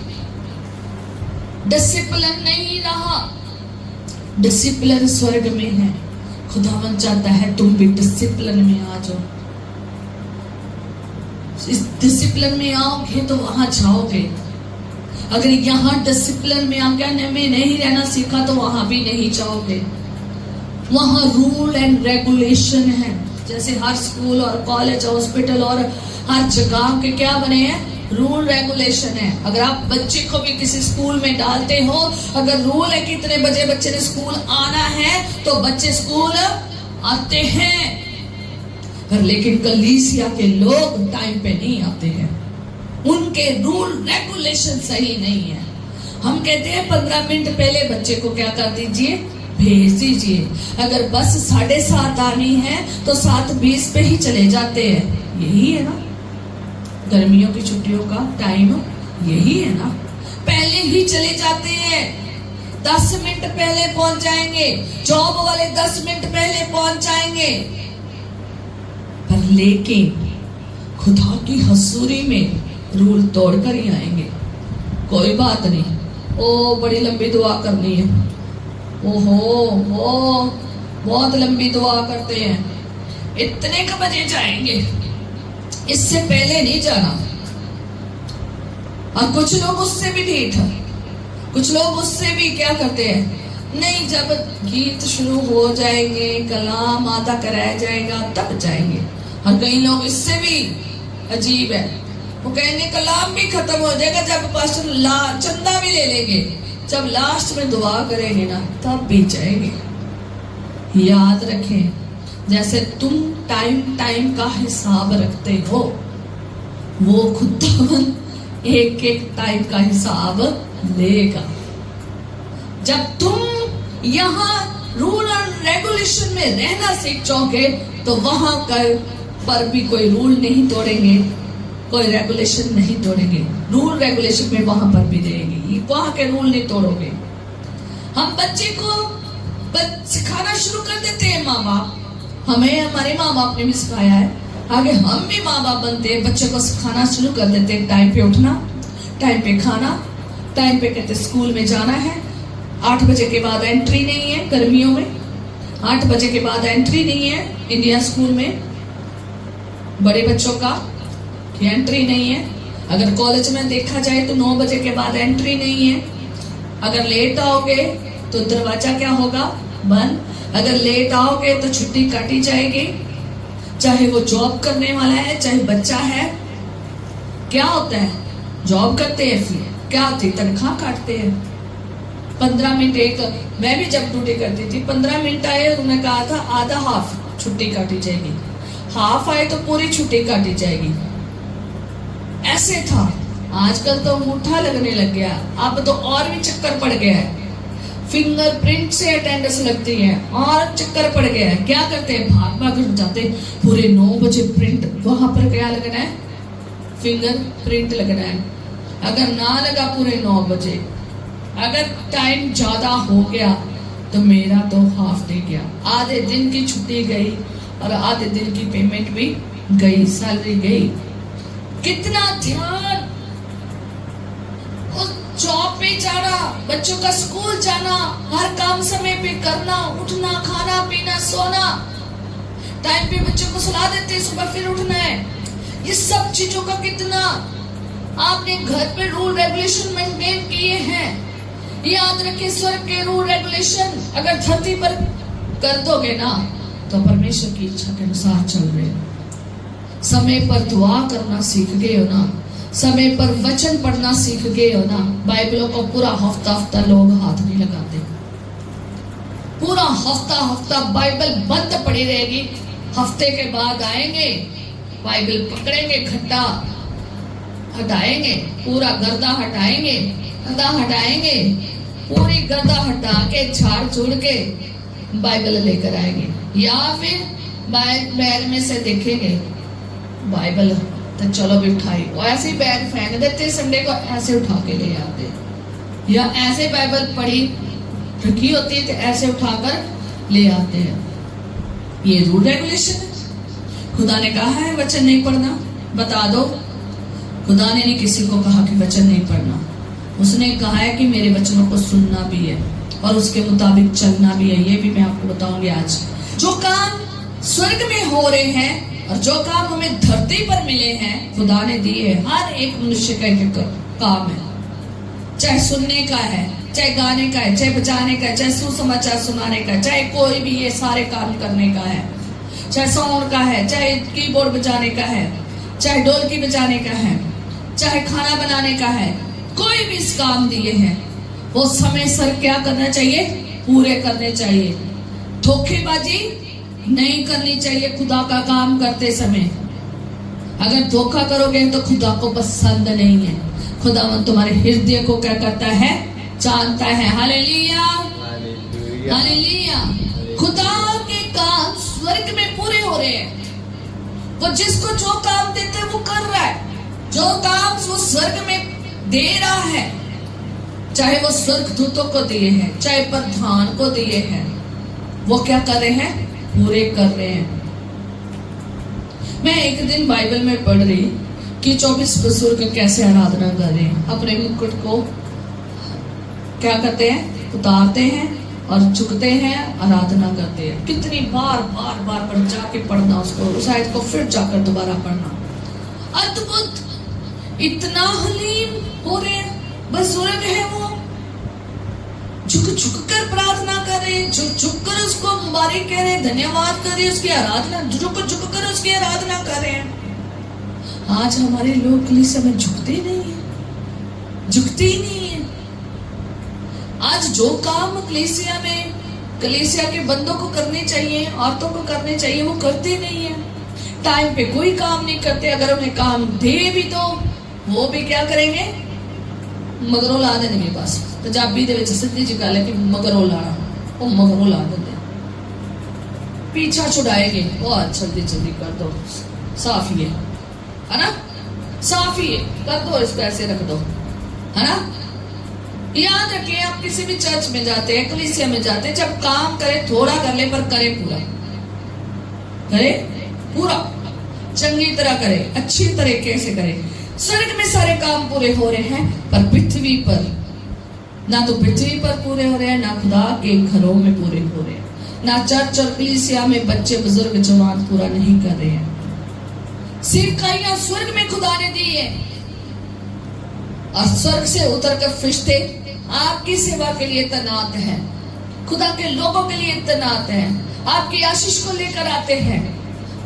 डिसिप्लिन नहीं रहा। डिसिप्लिन स्वर्ग में है। खुदावन चाहता है तुम भी डिसिप्लिन में आ जाओ। इस डिसिप्लिन में आओगे तो वहां जाओगे। अगर यहाँ डिसिप्लिन में आके में नहीं रहना सीखा तो वहां भी नहीं जाओगे। वहां रूल एंड रेगुलेशन है, जैसे हर स्कूल और कॉलेज हॉस्पिटल और हर जगह के क्या बने हैं, रूल रेगुलेशन है। अगर आप बच्चे को भी किसी स्कूल में डालते हो, अगर रूल है कि इतने बजे बच्चे ने स्कूल आना है तो बच्चे स्कूल आते हैं। लेकिन कलीसिया के लोग टाइम पे नहीं आते हैं, उनके रूल रेगुलेशन सही नहीं है। हम कहते हैं 15 मिनट पहले बच्चे को क्या कर दीजिए, भेज दीजिए। अगर बस 7:30 आनी है तो 7:20 पे ही चले जाते हैं। यही है ना गर्मियों की छुट्टियों का टाइम, यही है ना। पहले ही चले जाते हैं, 10 मिनट पहले पहुंच जाएंगे। जॉब वाले 10 मिनट पहले पहुंच जाएंगे। पर लेकिन खुदा की हजूरी में रूल तोड़कर ही आएंगे। कोई बात नहीं, ओ बड़ी लंबी दुआ करनी है, ओहो वो बहुत लंबी दुआ करते हैं, इतने क बजे जाएंगे, इससे पहले नहीं जाना। और कुछ लोग उससे भी ढीठ है, कुछ लोग उससे भी क्या करते हैं, नहीं जब गीत शुरू हो जाएंगे, कलाम आधा कराया जाएगा तब जाएंगे। और कई लोग इससे भी अजीब है, वो कहेंगे कलाम भी खत्म हो जाएगा जब पास्टर चंदा भी ले लेंगे, जब लास्ट में दुआ करेंगे ना तब भी जाएंगे। याद रखें, जैसे तुम टाइम का हिसाब रखते हो, वो खुदावन एक एक टाइम का हिसाब लेगा। जब तुम यहाँ रूल और रेगुलेशन में रहना सीख जाओगे तो वहां पर भी कोई रूल नहीं तोड़ेंगे, कोई रेगुलेशन नहीं तोड़ेंगे। रूल रेगुलेशन में वहां पर भी रहेंगे, वहां के रूल नहीं तोड़ोगे। हम बच्चे को सिखाना शुरू कर देते हैं माँ बाप, हमें हमारे माँ बाप ने भी सिखाया है, आगे हम भी माँ बाप बनते हैं, बच्चे को सिखाना शुरू कर देते हैं। टाइम पे उठना, टाइम पे खाना, टाइम पे कहते स्कूल में जाना है। 8 बजे के बाद एंट्री नहीं है, गर्मियों में 8 बजे के बाद एंट्री नहीं है इंडिया स्कूल में, बड़े बच्चों का एंट्री नहीं है। अगर कॉलेज में देखा जाए तो 9 बजे के बाद एंट्री नहीं है। अगर लेट आओगे तो दरवाजा क्या होगा, बंद। अगर लेट आओगे तो छुट्टी काटी जाएगी, चाहे वो जॉब करने वाला है चाहे बच्चा है। क्या होता है, जॉब करते हैं फिर क्या होती, तनख्वाह काटते हैं। 15 मिनट एक, मैं भी जब ड्यूटी करती थी 15 मिनट आए, उन्होंने कहा था आधा हाफ छुट्टी काटी जाएगी, हाफ आए तो पूरी छुट्टी काटी जाएगी। ऐसे था। आजकल तो अंगूठा लगने लग गया, अब तो और भी चक्कर पड़ गया है, फिंगरप्रिंट से अटेंडेंस लगती है और चक्कर पड़ गया है। क्या करते हैं, भाग भाग जाते, पूरे 9 बजे प्रिंट, वहां पर क्या लगना है, फिंगर प्रिंट लगना है। अगर ना लगा पूरे 9 बजे, अगर टाइम ज्यादा हो गया तो मेरा तो हाफ डे गया, आधे दिन की छुट्टी गई और आधे दिन की पेमेंट भी गई, सैलरी गई। कितना ध्यान, उस जॉब पे जाना, बच्चों का स्कूल जाना, हर काम समय पे करना, उठना, खाना पीना, सोना, टाइम पे बच्चों को सुला देते, सुबह फिर उठना है। ये सब चीजों का कितना आपने घर पे रूल रेगुलेशन मेंटेन किए हैं। याद रखिए, स्वर्ग के रूल रेगुलेशन अगर धरती पर कर दोगे ना तो परमेश्वर की इच्छा के अनुसार चल रहे हो। समय पर दुआ करना सीख गए हो ना, समय पर वचन पढ़ना सीख गए हो ना। बाइबलों को पूरा हफ्ता लोग हाथ नहीं लगाते, पूरा हफ्ता बाइबल बंद पड़ी रहेगी। हफ्ते के बाद आएंगे, बाइबल पकड़ेंगे, खट्टा हटाएंगे, पूरा गर्दा हटाएंगे, गदा हटाएंगे, पूरी गर्दा हटा के झाड़ झूड़ के बाइबल लेकर आएंगे। या फिर बैग में से देखेंगे बाइबल, तो चलो भी उठाई, वो ऐसे ही बैग फेंक देते, संडे को ऐसे उठा के ले आते, या ऐसे बाइबल पढ़ी रखी होती है तो ऐसे उठाकर ले आते हैं। ये रूल रेगुलेशन है। खुदा ने कहा है वचन नहीं पढ़ना, बता दो। खुदा ने नहीं किसी को कहा कि वचन नहीं पढ़ना, उसने कहा है कि मेरे वचनों को सुनना भी है और उसके मुताबिक चलना भी है। ये भी मैं आपको बताऊंगी आज। जो काम स्वर्ग में हो रहे हैं और जो काम हमें धरती पर मिले हैं, खुदा ने दिए हैं। हर एक मनुष्य का एक काम है, चाहे सुनने का है, चाहे गाने का है, चाहे बजाने का है, चाहे सुसमाचार सुनाने का है, चाहे कोई भी ये सारे काम करने का है, चाहे साउंड का है, चाहे कीबोर्ड बजाने का है, चाहे ढोलकी बजाने का है, चाहे खाना बनाने का है, कोई भी इस काम दिए हैं वो समय सर क्या करना चाहिए, पूरे करने चाहिए। धोखेबाजी नहीं करनी चाहिए खुदा का काम करते समय। अगर धोखा करोगे तो खुदा को पसंद नहीं है। खुदावंद तुम्हारे हृदय को क्या करता है, जानता है। Hallelujah, hallelujah. खुदा के काम स्वर्ग में पूरे हो रहे हैं। वो जिसको जो काम देते हैं वो कर रहा है। जो काम वो स्वर्ग में दे रहा है, चाहे वो स्वर्गदूतों को दिए हैं, चाहे प्रधान को दिए हैं, वो क्या कर रहे हैं, पूरे कर रहे हैं। मैं एक दिन बाइबल में पढ़ रही कि 24 बुजुर्ग कैसे आराधना कर रहे हैं। अपने मुकुट को क्या करते हैं, उतारते हैं और झुकते हैं, आराधना करते हैं। कितनी बार बार बार पर जाके पढ़ना उसको, उस आयत को फिर जाकर दोबारा पढ़ना। अद्भुत, इतना हलीम हो रहे हैं। बुजुर्ग है वो, झुक झुक कर प्रार्थना कर रहे हैं, झुक झुक कर उसको मुबारक कह रहे हैं, धन्यवाद कर रहे हैं, उसकी आराधना झुक झुक कर उसकी आराधना कर रहे हैं। आज हमारे लोग कलीसिया में झुकते नहीं है, झुकते ही नहीं है। आज जो काम कलीसिया में, कलीसिया के बंदों को करने चाहिए, औरतों को करने चाहिए, वो करते नहीं है। टाइम पे कोई काम नहीं करते। अगर उन्हें काम दे भी तो वो भी क्या करेंगे, मगरों ला देंगे। बस पंजाबी दे विच सीधी जी गल है कि मगरों लाना, वो मगरों ला देंगे, पीछा छुड़ाएंगे। बहुत जल्दी जल्दी कर दो, साफ ही है ना, साफ ही है, कर दो, इसको ऐसे रख दो, है ना। याद रखिए, आप किसी भी चर्च में जाते हैं, कलीसिया में जाते हैं, जब काम करे थोड़ा कर ले, पर करे पूरा, करे पूरा, चंगी तरह करे, अच्छी तरीके से करे। स्वर्ग में सारे काम पूरे हो रहे हैं, पर पृथ्वी पर ना तो पृथ्वी पर पूरे हो रहे हैं, ना खुदा के घरों में पूरे हो रहे हैं, ना चर्च और कलीसिया में बच्चे बुजुर्ग जवान पूरा नहीं कर रहे हैं। सेवकाइयां स्वर्ग में खुदा ने दी है और स्वर्ग से उतरकर फरिश्ते आपकी सेवा के लिए तैनात हैं, खुदा के लोगों के लिए तैनात हैं, आपकी आशीष को लेकर आते हैं,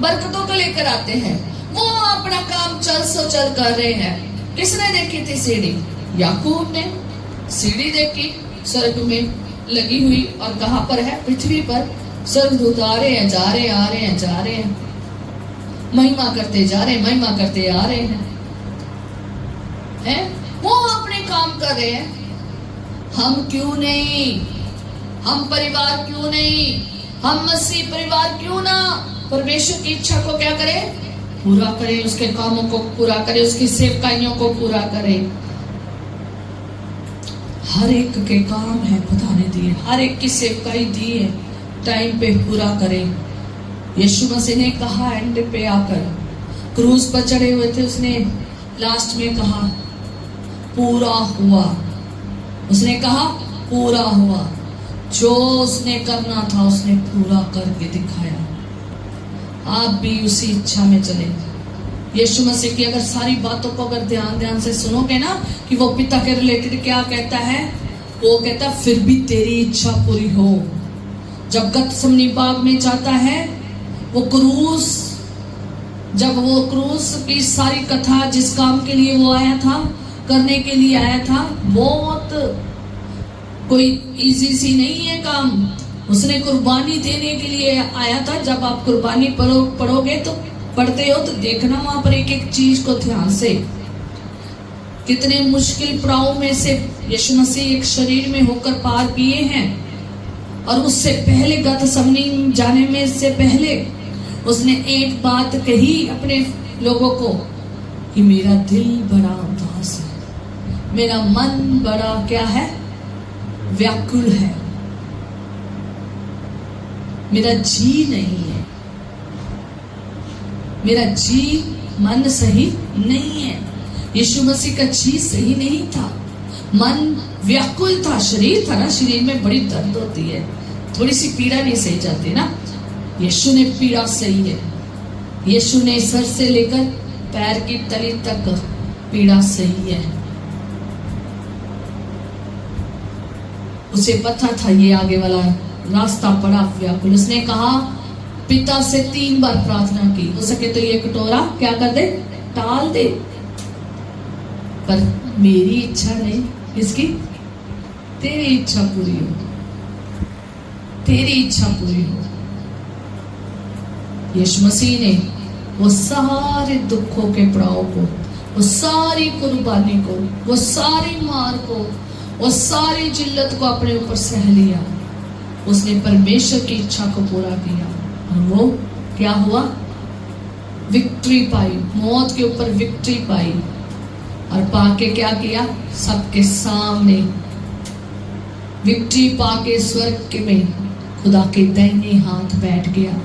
बरकतों को लेकर आते हैं। वो अपना काम चल सो चल कर रहे हैं। किसने देखी थी सीढ़ी? याकूब ने सीढ़ी देखी, स्वर्ग में लगी हुई, और कहां पर है? पृथ्वी पर। स्वर्गदूत आ रहे हैं, जा रहे हैं, आ रहे हैं, जा रहे हैं, महिमा करते जा रहे हैं, महिमा करते आ रहे हैं। वो अपने काम कर रहे हैं। हम क्यों नहीं? हम परिवार क्यों नहीं? हम मसीह परिवार क्यों ना परमेश्वर की इच्छा को क्या करें? पूरा करें, उसके कामों को पूरा करें, उसकी सेवकाइयों को पूरा करें। हर एक के काम है खुदा ने दिए, हर एक की सेवकाई दी है, टाइम पे पूरा करें। यीशु मसीह ने कहा एंड पे आकर, क्रूज पर चढ़े हुए थे, उसने लास्ट में कहा पूरा हुआ। उसने कहा पूरा हुआ। जो उसने करना था उसने पूरा करके दिखाया। आप भी उसी इच्छा में चले। यीशु मसीह की अगर सारी बातों को अगर ध्यान से सुनोगे ना, कि वो पिता के रिलेटेड क्या कहता है, वो कहता फिर भी तेरी इच्छा पूरी हो। जब गतसमनी बाग में जाता है, वो क्रूस, जब वो क्रूस की सारी कथा जिस काम के लिए वो आया था, करने के लिए आया था, बहुत कोई इजी सी नहीं है काम। उसने कुर्बानी देने के लिए आया था। जब आप कुर्बानी पढ़ोगे तो पढ़ते हो तो देखना वहां पर एक एक चीज को ध्यान से, कितने मुश्किल पड़ाव में से यीशु मसीह एक शरीर में होकर पार किए हैं। और उससे पहले गतसमनी जाने में से पहले उसने एक बात कही अपने लोगों को कि मेरा दिल बड़ा उदास है, मेरा मन बड़ा क्या है, व्याकुल है, मेरा जी नहीं है, मेरा जी मन सही नहीं है। यीशु मसीह का जी सही नहीं था, मन व्याकुल था, शरीर था ना, शरीर में बड़ी दर्द होती है, थोड़ी सी पीड़ा नहीं सही जाती ना। यीशु ने पीड़ा सही है, यीशु ने सर से लेकर पैर की तली तक पीड़ा सही है। उसे पता था ये आगे वाला रास्ता बड़ा व्याकुल। उसने कहा, पिता से 3 बार प्रार्थना की, हो सके तो ये कटोरा क्या कर दे, टाल दे, पर मेरी इच्छा नहीं, किसकी, तेरी इच्छा पूरी हो, तेरी इच्छा पूरी हो। यीशु मसीह ने वो सारे दुखों के पड़ाव को, वो सारी कुर्बानी को, वो सारी मार को, वो सारी जिल्लत को अपने ऊपर सह लिया। उसने परमेश्वर की इच्छा को पूरा किया और वो क्या हुआ, विक्ट्री पाई, मौत के ऊपर विक्ट्री पाई। और पाके क्या किया, सबके सामने विक्ट्री पाके स्वर्ग के में खुदा के दाहिने हाथ बैठ गया।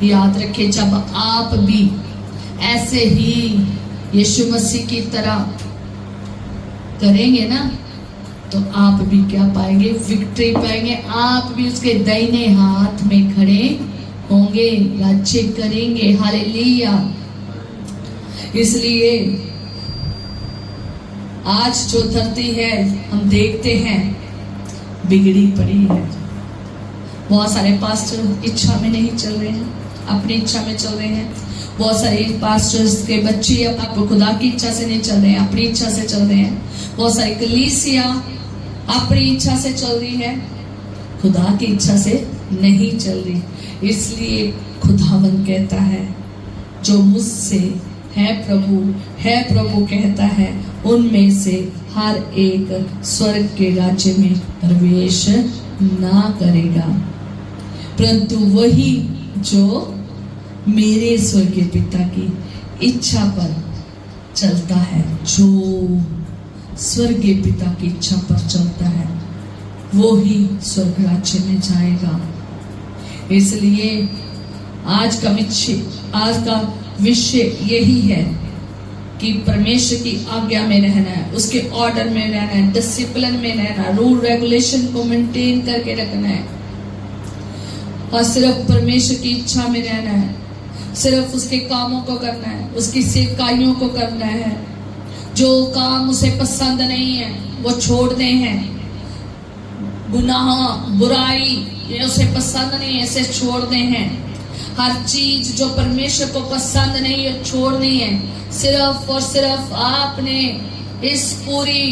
याद रखिए, जब आप भी ऐसे ही यीशु मसीह की तरह करेंगे ना, तो आप भी क्या पाएंगे, विक्ट्री पाएंगे। आप भी उसके दाहिने हाथ में खड़े होंगे, राज्य करेंगे। हालेलुया। इसलिए आज जो धरती है हम देखते हैं बिगड़ी पड़ी है। बहुत सारे पास्टर इच्छा में नहीं चल रहे हैं, अपनी इच्छा में चल रहे हैं। बहुत सारे पास्टर्स के बच्चे अब खुदा की इच्छा से नहीं चल रहे हैं, अपनी इच्छा से चल रहे हैं। बहुत सारी कलीसिया अपनी इच्छा से चल रही है, खुदा की इच्छा से नहीं चल रही। इसलिए खुदावन कहता है, जो मुझसे है प्रभु कहता है, उनमें से हर एक स्वर्ग के राज्य में प्रवेश ना करेगा, परंतु वही जो मेरे स्वर्गीय पिता की इच्छा पर चलता है, जो स्वर्गीय पिता की इच्छा पर चलता है, वो ही स्वर्ग राज्य में जाएगा। इसलिए आज का विषय यही है कि परमेश्वर की आज्ञा में रहना है, उसके ऑर्डर में रहना है, डिसिप्लिन में रहना है, रूल रेगुलेशन को मेंटेन करके रखना है और सिर्फ परमेश्वर की इच्छा में रहना है, सिर्फ उसके कामों को करना है, उसकी सेवकाइयों को करना है। जो काम उसे पसंद नहीं है वो छोड़ने हैं, गुनाह बुराई ये उसे पसंद नहीं है, इसे छोड़ने हैं। हर चीज जो परमेश्वर को पसंद नहीं है छोड़नी है। सिर्फ और सिर्फ आपने इस पूरी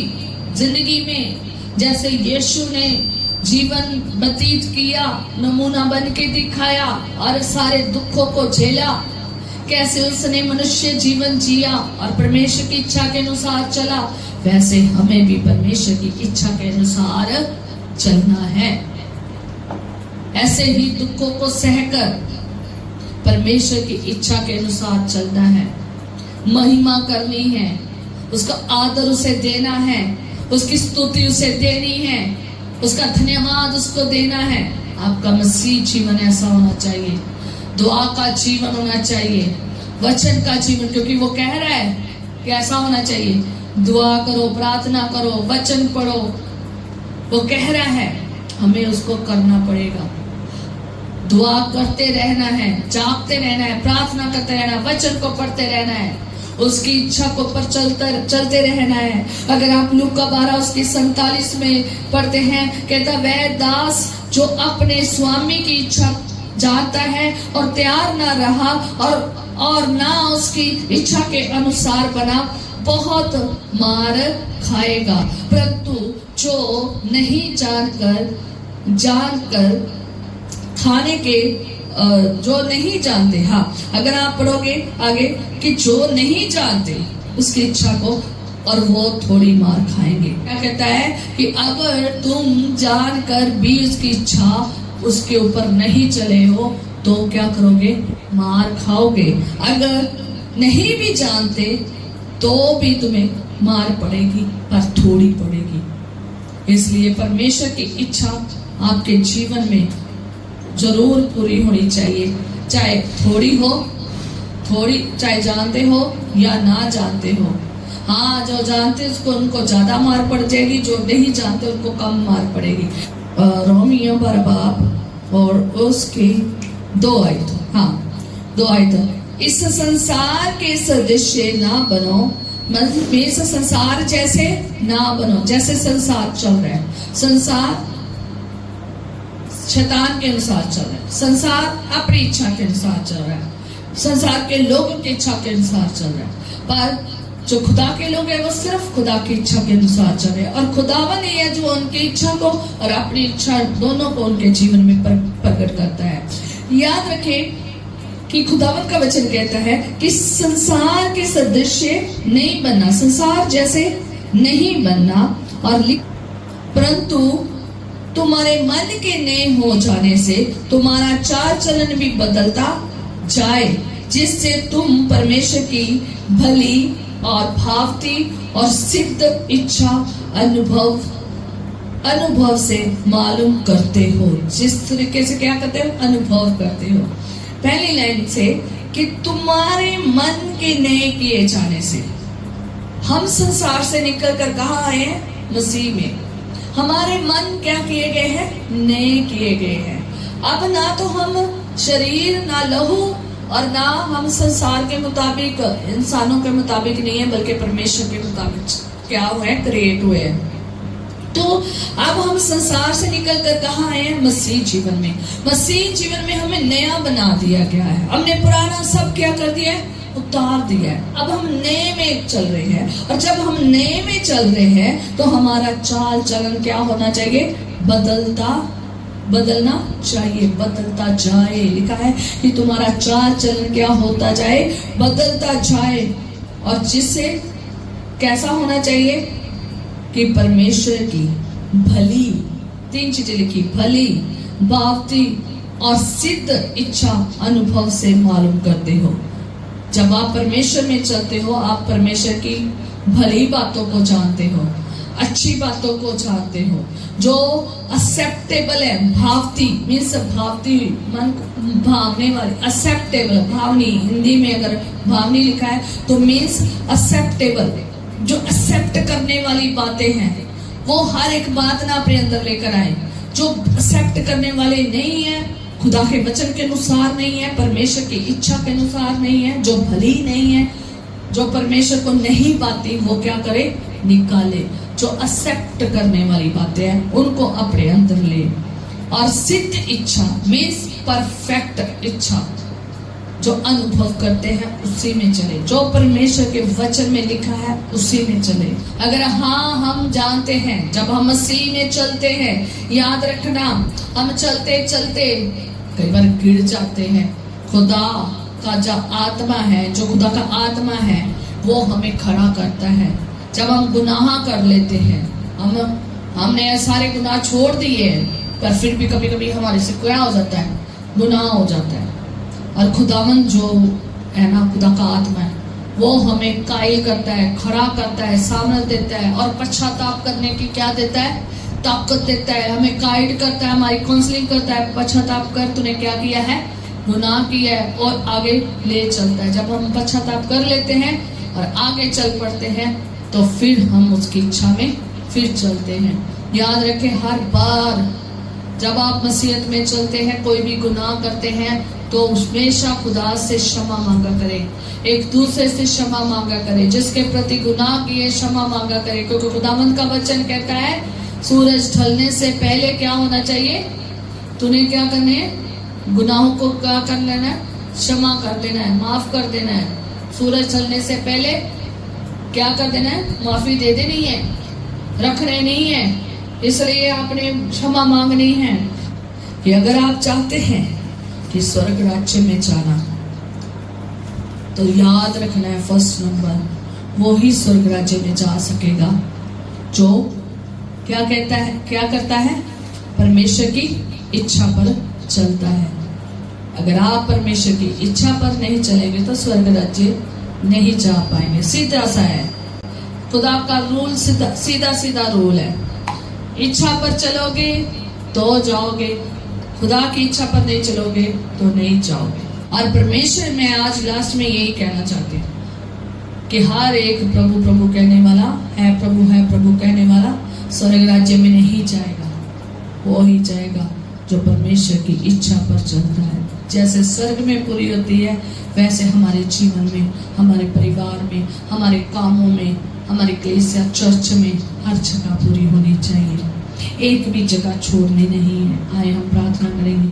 जिंदगी में जैसे यीशु ने जीवन व्यतीत किया, नमूना बन के दिखाया और सारे दुखों को झेला, कैसे उसने मनुष्य जीवन जिया और परमेश्वर की इच्छा के अनुसार चला, वैसे हमें भी परमेश्वर की इच्छा के अनुसार चलना है। ऐसे ही दुखों को सहकर परमेश्वर की इच्छा के अनुसार चलना है, महिमा करनी है, उसका आदर उसे देना है, उसकी स्तुति उसे देनी है, उसका धन्यवाद उसको देना है। आपका मसीह जीवन ऐसा होना चाहिए, दुआ का जीवन होना चाहिए, वचन का जीवन, क्योंकि वो कह रहा है कि ऐसा होना चाहिए, दुआ करो, प्रार्थना करो, वचन पढ़ो। वो कह रहा है, हमें उसको करना पड़ेगा। दुआ करते रहना है, जागते रहना है, प्रार्थना करते रहना है, वचन को पढ़ते रहना है, उसकी इच्छा को पर चलते रहना है। अगर आप लूका 12:47 में पढ़ते हैं, कहता वह दास जो अपने स्वामी की इच्छा जानता है और तैयार ना रहा और ना उसकी इच्छा के अनुसार बना, बहुत मार खाएगा। परंतु जो नहीं जानकर खाने के जो नहीं जानते, हाँ अगर आप पढ़ोगे आगे कि जो नहीं जानते उसकी इच्छा को, और वो थोड़ी मार खाएंगे। क्या कहता है कि अगर तुम जानकर भी उसकी इच्छा उसके ऊपर नहीं चले हो तो क्या करोगे? मार खाओगे। अगर नहीं भी जानते तो भी तुम्हें मार पड़ेगी, पर थोड़ी पड़ेगी। इसलिए परमेश्वर की इच्छा आपके जीवन में जरूर पूरी होनी चाहिए, चाहे थोड़ी हो, चाहे जानते हो या ना जानते हो। हाँ, जो जानते उसको उनको ज्यादा मार पड़ जाएगी, जो नहीं जानते उनको कम मार पड़ेगी। रोमियो 12 और उसके 2 आयत, हाँ 2 आयत। इस संसार के सदृश्य ना बनो, मतलब इस संसार जैसे ना बनो। जैसे संसार चल रहा है, संसार शैतान के अनुसार चल रहा है, संसार अपनी इच्छा के अनुसार चल रहा है, संसार के लोगों की इच्छा के अनुसार चल रहा है। पर जो खुदा के लोग हैं वो सिर्फ खुदा की इच्छा के अनुसार चल रहे हैं, और खुदावन ही है जो उनकी इच्छा को और अपनी इच्छा दोनों को उनके जीवन में प्रकट करता है। याद रखें कि खुदावन का वचन कहता है कि संसार के सदृश्य नहीं बनना, संसार जैसे नहीं बनना, और परंतु तुम्हारे मन के नए हो जाने से तुम्हारा चाल चलन भी बदलता जाए, जिससे तुम परमेश्वर की भली और भावती और सिद्ध इच्छा अनुभव से मालूम करते हो। जिस तरीके से क्या करते हो? अनुभव करते हो। पहली लाइन से कि तुम्हारे मन के नए किए जाने से। हम संसार से निकलकर कहाँ आए हैं? मसीह में। हमारे मन क्या किए गए हैं? नए किए गए हैं। अब ना तो हम शरीर, ना लहू, और ना हम संसार के मुताबिक, इंसानों के मुताबिक नहीं है, बल्कि परमेश्वर के मुताबिक क्या हुए? क्रिएट हुए हैं। तो अब हम संसार से निकलकर कहाँ आए हैं? मसीह जीवन में। मसीह जीवन में हमें नया बना दिया गया है। हमने पुराना सब क्या कर दिया है? उतार दिया है। अब हम नए में चल रहे हैं, और जब हम नए में चल रहे हैं तो हमारा चाल चलन क्या होना चाहिए? बदलना चाहिए, बदलता जाए। लिखा है कि तुम्हारा चाल चलन क्या होता जाए? बदलता जाए। और जिससे कैसा होना चाहिए? कि परमेश्वर की भली, 3 चीजें लिखी, भली, भावती और सिद्ध इच्छा अनुभव से मालूम करते हो। जब आप परमेश्वर में चलते हो, आप परमेश्वर की भली बातों को जानते हो, अच्छी बातों को जानते हो, जो एक्सेप्टेबल है। भावती मीन्स भावती, मन भावने वाली, एक्सेप्टेबल, भावनी। हिंदी में अगर भावनी लिखा है तो मीन्स एक्सेप्टेबल, जो एक्सेप्ट करने वाली बातें हैं। वो हर एक बात ना अपने अंदर लेकर आए। जो एक्सेप्ट करने वाले नहीं है, खुदा के वचन के अनुसार नहीं है, परमेश्वर की इच्छा के अनुसार नहीं है, जो भली नहीं है, जो परमेश्वर को नहीं पाती, वो क्या करे? निकाले। जो एक्सेप्ट करने वाली बातें हैं उनको अपने अंदर ले। और सिद्ध इच्छा मीन्स परफेक्ट इच्छा, जो अनुभव करते हैं उसी में चले, जो परमेश्वर के वचन में लिखा है उसी में चले। अगर हाँ हम जानते हैं, जब हम मसीह में चलते हैं, याद रखना, हम चलते चलते कई बार गिर जाते हैं। खुदा का जो आत्मा है, जो खुदा का आत्मा है, वो हमें खड़ा करता है। जब हम गुनाह कर लेते हैं, हमने सारे गुनाह छोड़ दिए, पर फिर भी कभी कभी हमारे से क्या हो जाता है? गुनाह हो जाता है। और खुदावन जो है ना, खुदा का आत्मा है, वो हमें कायल करता है, खड़ा करता है, सामने देता है, और पश्चाताप करने की क्या देता है? ताकत देता है। हमें गाइड करता है, हमारी काउंसलिंग करता है, पश्चाताप कर, तूने क्या किया है? गुनाह किया है, और आगे ले चलता है। जब हम पश्चाताप कर लेते हैं और आगे चल पड़ते हैं, तो फिर हम उसकी इच्छा में फिर चलते हैं। याद रखें, हर बार जब आप मसीहत में चलते हैं, कोई भी गुनाह करते हैं, तो हमेशा खुदा से क्षमा मांगा करें। एक दूसरे से क्षमा मांगा करे, जिसके प्रति गुनाह किए क्षमा मांगा करे, क्योंकि खुदावंद का वचन कहता है सूरज ढलने से पहले क्या होना चाहिए? तूने क्या करने है? गुनाहों को क्या कर लेना है? क्षमा कर देना है, माफ कर देना है। सूरज ढलने से पहले क्या कर देना है? माफी दे देनी है, रखने नहीं है। इसलिए आपने क्षमा मांगनी है कि अगर आप चाहते हैं कि स्वर्ग राज्य में जाना, तो याद रखना है फर्स्ट नंबर वो ही स्वर्ग राज्य में जा सकेगा जो क्या कहता है, क्या करता है? परमेश्वर की इच्छा पर चलता है। अगर आप परमेश्वर की इच्छा पर नहीं चलेंगे तो स्वर्ग राज्य नहीं जा पाएंगे। सीधा सा है, खुदा का रूल सीधा सीधा रूल है। इच्छा पर चलोगे तो जाओगे, खुदा की इच्छा पर नहीं चलोगे तो नहीं जाओगे। और परमेश्वर में आज लास्ट में यही कहना चाहते हैं कि हर एक प्रभु प्रभु कहने वाला है प्रभु कहने वाला स्वर्ग राज्य में नहीं जाएगा, वो ही जाएगा जो परमेश्वर की इच्छा पर चलता है। जैसे स्वर्ग में पूरी होती है वैसे हमारे जीवन में, हमारे परिवार में, हमारे कामों में, हमारी कलीसिया चर्च में हर जगह पूरी होनी चाहिए। एक भी जगह छोड़नी नहीं है। आए हम प्रार्थना करेंगे।